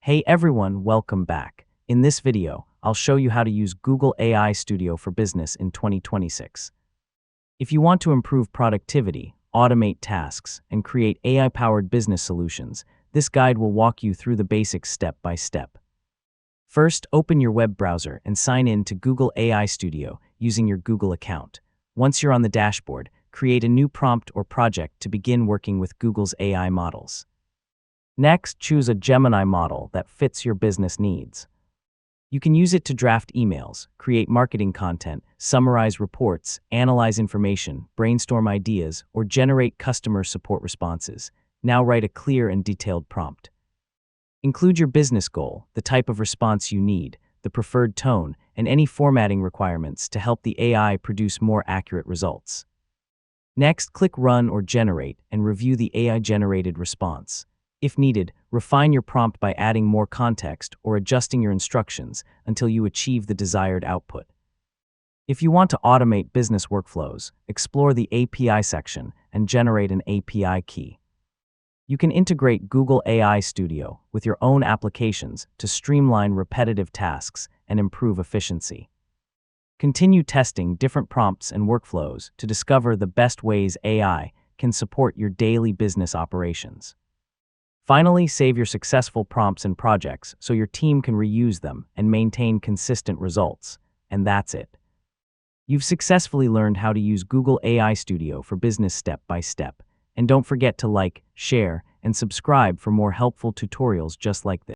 Hey everyone, welcome back. In this video, I'll show you how to use Google AI Studio for Business in 2026. If you want to improve productivity, automate tasks, and create AI-powered business solutions, this guide will walk you through the basics step by step. First, open your web browser and sign in to Google AI Studio using your Google account. Once you're on the dashboard, create a new prompt or project to begin working with Google's AI models. Next, choose a Gemini model that fits your business needs. You can use it to draft emails, create marketing content, summarize reports, analyze information, brainstorm ideas, or generate customer support responses. Now write a clear and detailed prompt. Include your business goal, the type of response you need, the preferred tone, and any formatting requirements to help the AI produce more accurate results. Next, click Run or Generate and review the AI-generated response. If needed, refine your prompt by adding more context or adjusting your instructions until you achieve the desired output. If you want to automate business workflows, explore the API section and generate an API key. You can integrate Google AI Studio with your own applications to streamline repetitive tasks and improve efficiency. Continue testing different prompts and workflows to discover the best ways AI can support your daily business operations. Finally, save your successful prompts and projects so your team can reuse them and maintain consistent results. And that's it. You've successfully learned how to use Google AI Studio for business step by step. And don't forget to like, share, and subscribe for more helpful tutorials just like this.